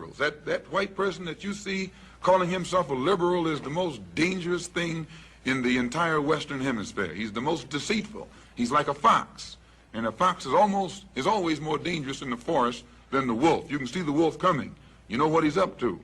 liberals. That white person that you see calling himself a liberal is the most dangerous thing in the entire Western Hemisphere. He's the most deceitful. He's like a fox. And a fox is always more dangerous in the forest than the wolf. You can see the wolf coming. You know what he's up to.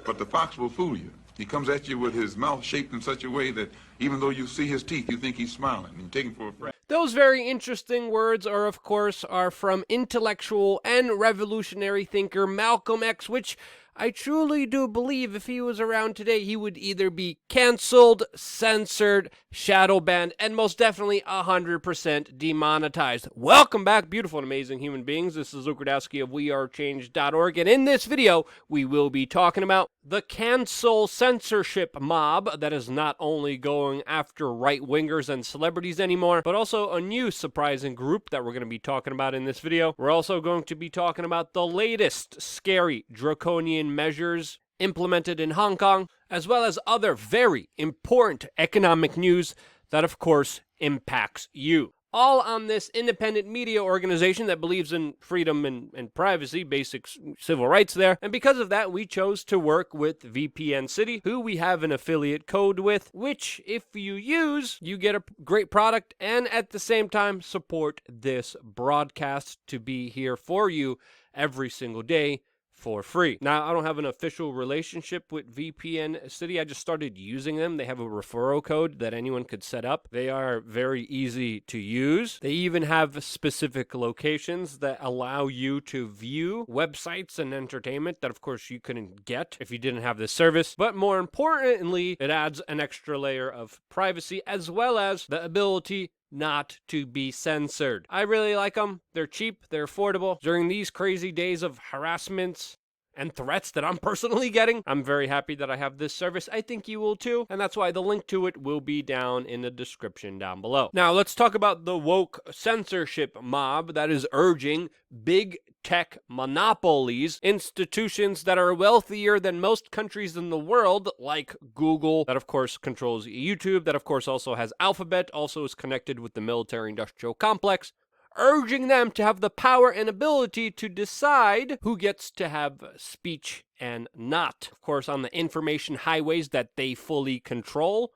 But the fox will fool you. He comes at you with his mouth shaped in such a way that even though you see his teeth, you think he's smiling. You take him for a friend. Those very interesting words are from intellectual and revolutionary thinker Malcolm X, which I truly do believe if he was around today, he would either be canceled, censored, shadow banned, and most definitely 100% demonetized. Welcome back, beautiful and amazing human beings. This is Luke Radowski of WeAreChange.org, and in this video, we will be talking about the cancel censorship mob that is not only going after right-wingers and celebrities anymore, but also a new surprising group that we're going to be talking about in this video. We're also going to be talking about the latest scary draconian measures implemented in Hong Kong, as well as other very important economic news that, of course, impacts you. All on this independent media organization that believes in freedom and privacy, basic civil rights there. And because of that, we chose to work with VPN City, who we have an affiliate code with, which if you use, you get a great product and at the same time support this broadcast to be here for you every single day for free. Now, I don't have an official relationship with VPN City. I just started using them. They have a referral code that anyone could set up. They are very easy to use. They even have specific locations that allow you to view websites and entertainment that, of course, you couldn't get if you didn't have this service. But more importantly, it adds an extra layer of privacy as well as the ability not to be censored. I really like them. They're cheap, they're affordable. During these crazy days of harassments and threats that I'm personally getting, I'm very happy that I have this service. I think you will too, and that's why the link to it will be down in the description down below. Now, let's talk about the woke censorship mob that is urging big tech monopolies, institutions that are wealthier than most countries in the world, like Google, that of course controls YouTube, that of course also has Alphabet, also is connected with the military-industrial complex, urging them to have the power and ability to decide who gets to have speech and not. Of course, on the information highways that they fully control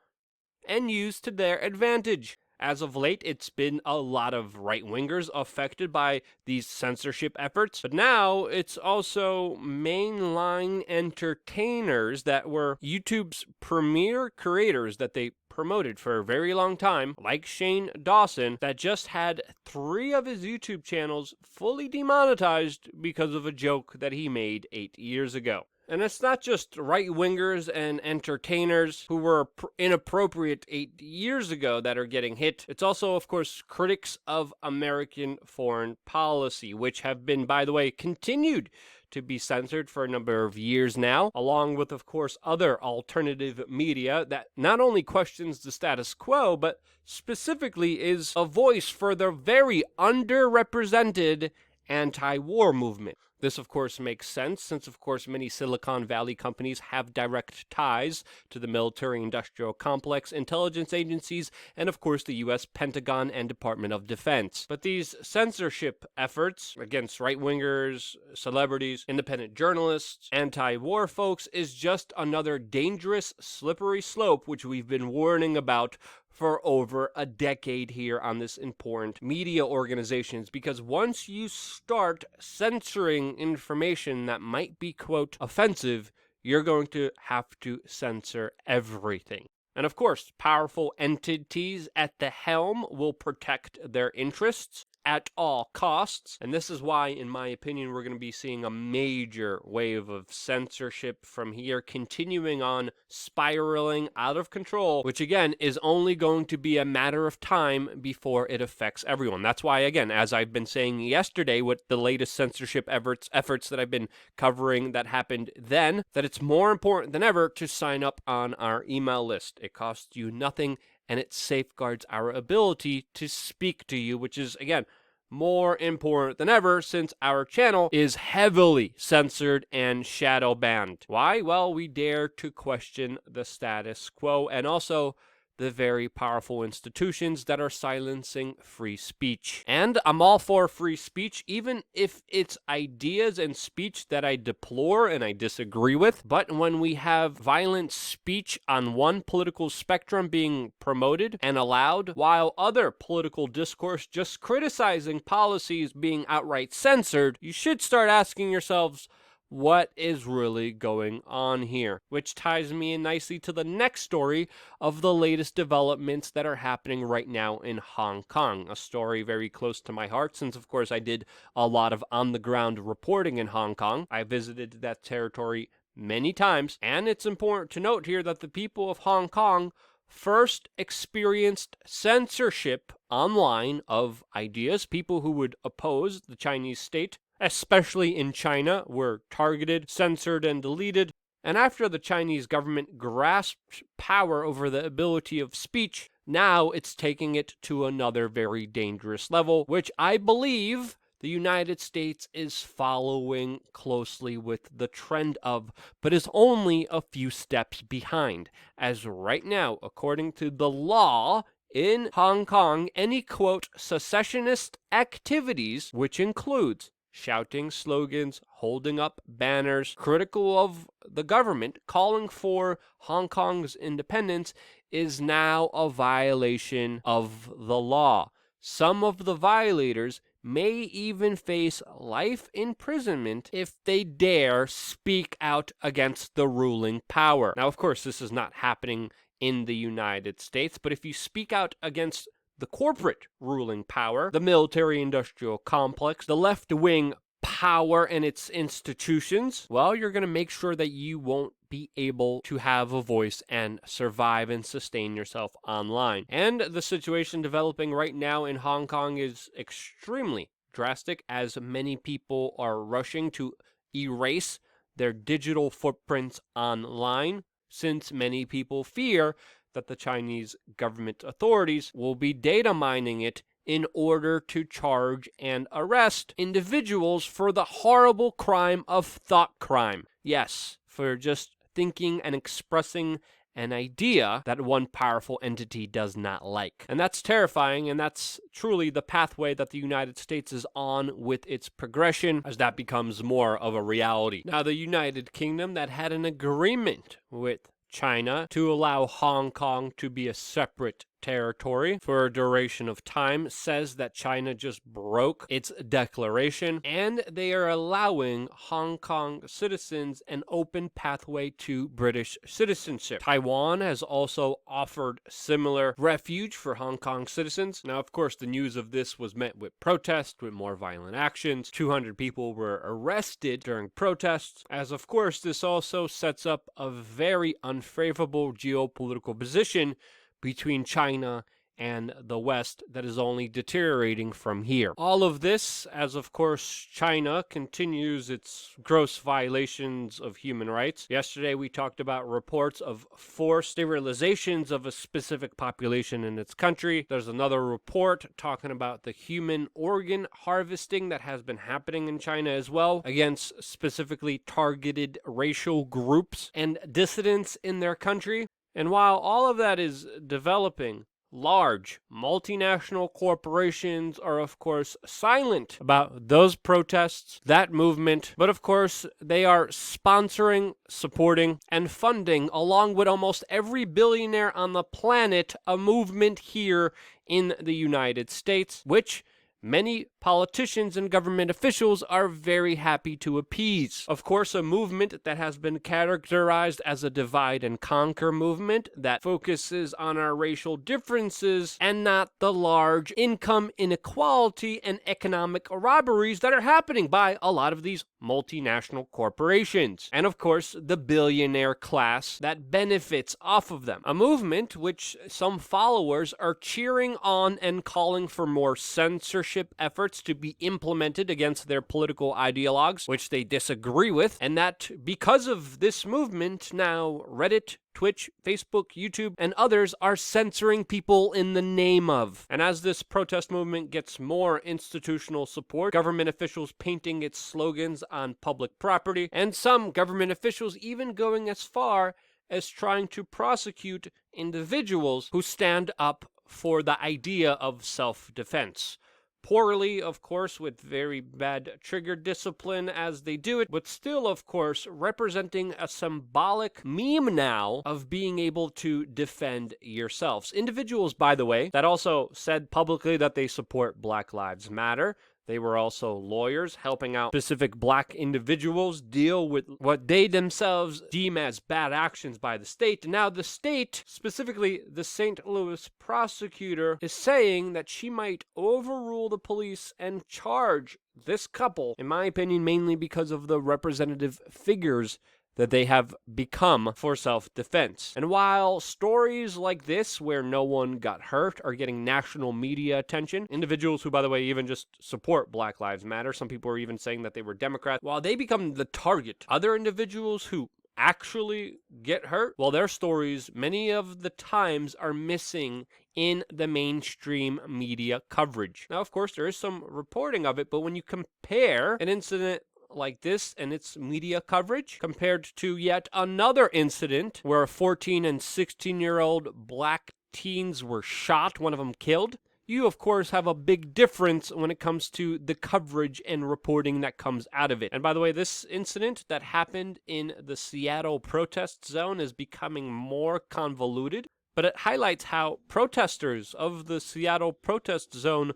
and use to their advantage. As of late, it's been a lot of right-wingers affected by these censorship efforts. But now, it's also mainline entertainers that were YouTube's premier creators that they promoted for a very long time, like Shane Dawson, that just had 3 of his YouTube channels fully demonetized because of a joke that he made 8 years ago. And it's not just right-wingers and entertainers who were inappropriate 8 years ago that are getting hit. It's also, of course, critics of American foreign policy, which have been, by the way, continued to be censored for a number of years now, along with, of course, other alternative media that not only questions the status quo, but specifically is a voice for the very underrepresented anti-war movement. This, of course, makes sense since, of course, many Silicon Valley companies have direct ties to the military-industrial complex, intelligence agencies, and, of course, the U.S. Pentagon and Department of Defense. But these censorship efforts against right-wingers, celebrities, independent journalists, anti-war folks is just another dangerous, slippery slope which we've been warning about for over a decade here on this important media organizations, because once you start censoring information that might be, quote, offensive, you're going to have to censor everything. And of course, powerful entities at the helm will protect their interests at all costs. And this is why, in my opinion, we're going to be seeing a major wave of censorship from here, continuing on spiraling out of control, which again is only going to be a matter of time before it affects everyone. That's why, again, as I've been saying yesterday with the latest censorship efforts that I've been covering that happened then, that it's more important than ever to sign up on our email list. It costs you nothing, and it safeguards our ability to speak to you, which is, again, more important than ever since our channel is heavily censored and shadow banned. Why? Well, we dare to question the status quo and also the very powerful institutions that are silencing free speech. And I'm all for free speech, even if it's ideas and speech that I deplore and I disagree with. But when we have violent speech on one political spectrum being promoted and allowed, while other political discourse just criticizing policies being outright censored, you should start asking yourselves, what is really going on here? Which ties me in nicely to the next story of the latest developments that are happening right now in Hong Kong. A story very close to my heart since, of course, I did a lot of on-the-ground reporting in Hong Kong. I visited that territory many times, and it's important to note here that the people of Hong Kong first experienced censorship online of ideas. People who would oppose the Chinese state, especially in China, were targeted, censored, and deleted. And after the Chinese government grasped power over the ability of speech, now it's taking it to another very dangerous level, which I believe the United States is following closely with the trend of, but is only a few steps behind. As right now, according to the law in Hong Kong, any, quote, secessionist activities, which includes shouting slogans, holding up banners critical of the government, calling for Hong Kong's independence, is now a violation of the law. Some of the violators may even face life imprisonment if they dare speak out against the ruling power. Now, of course, this is not happening in the United States, but if you speak out against the corporate ruling power, the military-industrial complex, the left-wing power and its institutions, well, you're going to make sure that you won't be able to have a voice and survive and sustain yourself online. And the situation developing right now in Hong Kong is extremely drastic, as many people are rushing to erase their digital footprints online, since many people fear that the Chinese government authorities will be data mining it in order to charge and arrest individuals for the horrible crime of thought crime. Yes, for just thinking and expressing an idea that one powerful entity does not like. And that's terrifying, and that's truly the pathway that the United States is on with its progression as that becomes more of a reality. Now, the United Kingdom, that had an agreement with China to allow Hong Kong to be a separate territory for a duration of time, says that China just broke its declaration, and they are allowing Hong Kong citizens an open pathway to British citizenship. Taiwan has also offered similar refuge for Hong Kong citizens. Now, of course, the news of this was met with protest, with more violent actions. 200 people were arrested during protests, as of course this also sets up a very unfavorable geopolitical position between China and the West that is only deteriorating from here. All of this, as of course China continues its gross violations of human rights. Yesterday we talked about reports of forced sterilizations of a specific population in its country. There's another report talking about the human organ harvesting that has been happening in China as well, against specifically targeted racial groups and dissidents in their country. And while all of that is developing, large multinational corporations are, of course, silent about those protests, that movement, but of course, they are sponsoring, supporting, and funding, along with almost every billionaire on the planet, a movement here in the United States, which many politicians and government officials are very happy to appease. Of course, a movement that has been characterized as a divide and conquer movement that focuses on our racial differences and not the large income inequality and economic robberies that are happening by a lot of these multinational corporations. And of course, the billionaire class that benefits off of them. A movement which some followers are cheering on and calling for more censorship efforts to be implemented against their political ideologues, which they disagree with, and that because of this movement, now Reddit, Twitch, Facebook, YouTube, and others are censoring people in the name of. And as this protest movement gets more institutional support, government officials painting its slogans on public property, and some government officials even going as far as trying to prosecute individuals who stand up for the idea of self-defense. Poorly, of course, with very bad trigger discipline as they do it, but still, of course, representing a symbolic meme now of being able to defend yourselves. Individuals, by the way, that also said publicly that they support Black Lives Matter. They were also lawyers helping out specific black individuals deal with what they themselves deem as bad actions by the state. Now the state, specifically the St. Louis prosecutor, is saying that she might overrule the police and charge this couple, in my opinion, mainly because of the representative figures that they have become for self-defense. And while stories like this, where no one got hurt, are getting national media attention, individuals who, by the way, even just support Black Lives Matter, some people are even saying that they were Democrats, while they become the target, other individuals who actually get hurt, well, their stories, many of the times, are missing in the mainstream media coverage. Now, of course, there is some reporting of it, but when you compare an incident like this and its media coverage compared to yet another incident where 14 and 16-year-old black teens were shot, one of them killed, you of course have a big difference when it comes to the coverage and reporting that comes out of it. And by the way, this incident that happened in the Seattle protest zone is becoming more convoluted, but it highlights how protesters of the Seattle protest zone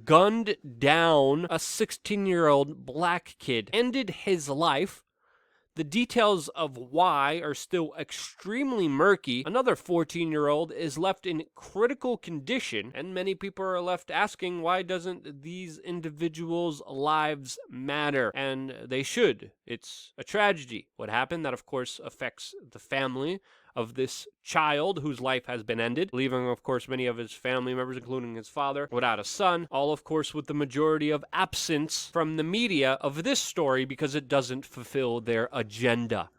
gunned down a 16-year-old black kid, ended his life. The details of why are still extremely murky. Another 14-year-old is left in critical condition, and many people are left asking, why doesn't these individuals' lives matter? And they should. It's a tragedy. What happened, that of course affects the family of this child whose life has been ended, leaving, of course, many of his family members, including his father, without a son, all, of course, with the majority of absence from the media of this story because it doesn't fulfill their agenda.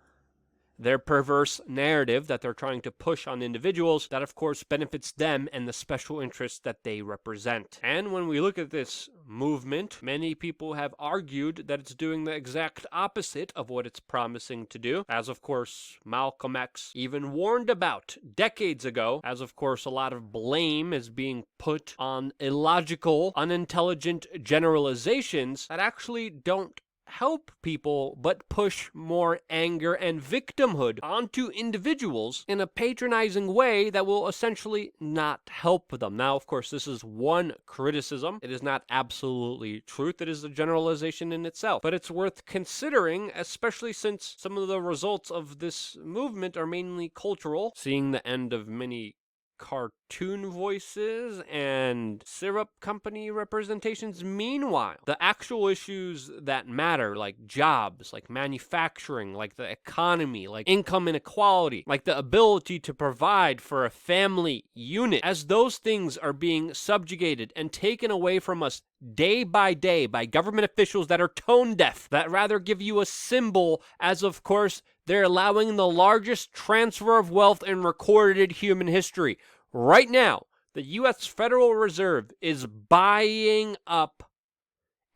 Their perverse narrative that they're trying to push on individuals that, of course, benefits them and the special interests that they represent. And when we look at this movement, many people have argued that it's doing the exact opposite of what it's promising to do, as, of course, Malcolm X even warned about decades ago, as, of course, a lot of blame is being put on illogical, unintelligent generalizations that actually don't help people but push more anger and victimhood onto individuals in a patronizing way that will essentially not help them. Now, of course, this is one criticism. It is not absolutely truth. It is a generalization in itself. But it's worth considering, especially since some of the results of this movement are mainly cultural, seeing the end of many cartoon voices and syrup company representations. Meanwhile, the actual issues that matter, like jobs, like manufacturing, like the economy, like income inequality, like the ability to provide for a family unit, as those things are being subjugated and taken away from us day by day by government officials that are tone deaf, that rather give you a symbol, as of course they're allowing the largest transfer of wealth in recorded human history. Right now, the U.S. Federal Reserve is buying up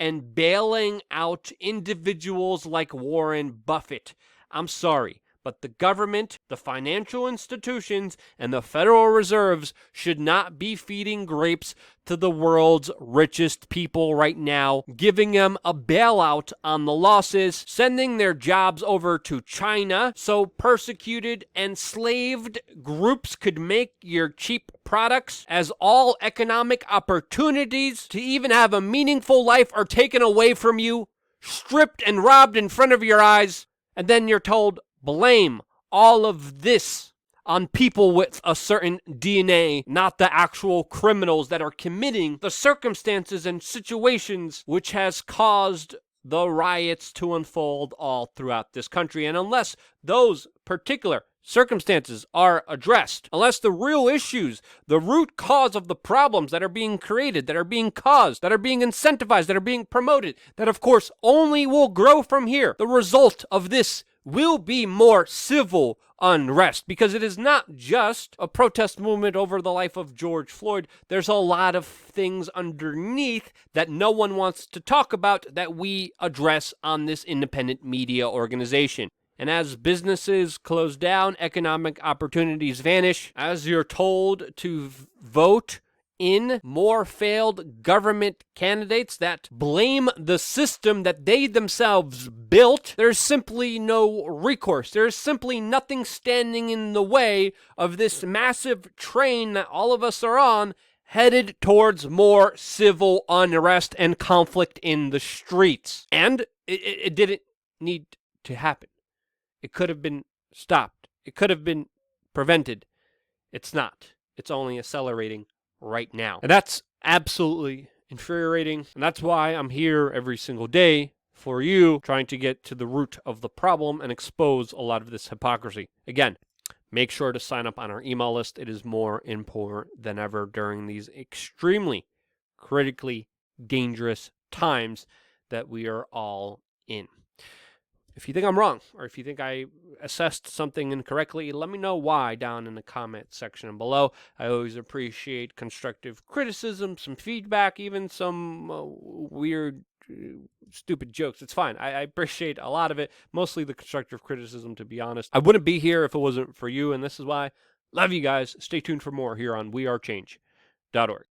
and bailing out individuals like Warren Buffett. I'm sorry, but the government, the financial institutions, and the Federal Reserves should not be feeding grapes to the world's richest people right now, giving them a bailout on the losses, sending their jobs over to China so persecuted, enslaved groups could make your cheap products, as all economic opportunities to even have a meaningful life are taken away from you, stripped and robbed in front of your eyes, and then you're told, blame all of this on people with a certain DNA, not the actual criminals that are committing the circumstances and situations which has caused the riots to unfold all throughout this country. And unless those particular circumstances are addressed, unless the real issues, the root cause of the problems that are being created, that are being caused, that are being incentivized, that are being promoted, that of course only will grow from here, the result of this will be more civil unrest, because it is not just a protest movement over the life of George Floyd. There's a lot of things underneath that no one wants to talk about that we address on this independent media organization. And as businesses close down, economic opportunities vanish. As you're told to vote in more failed government candidates that blame the system that they themselves built, there's simply no recourse. There's simply nothing standing in the way of this massive train that all of us are on, headed towards more civil unrest and conflict in the streets. And it didn't need to happen. It could have been stopped. It could have been prevented. It's not. It's only accelerating right now. And that's absolutely infuriating. And that's why I'm here every single day for you, trying to get to the root of the problem and expose a lot of this hypocrisy. Again, make sure to sign up on our email list. It is more important than ever during these extremely critically dangerous times that we are all in. If you think I'm wrong, or if you think I assessed something incorrectly, let me know why down in the comment section below. I always appreciate constructive criticism, some feedback, even some weird, stupid jokes. It's fine. I appreciate a lot of it, mostly the constructive criticism, to be honest. I wouldn't be here if it wasn't for you, and this is why. Love you guys. Stay tuned for more here on wearechange.org.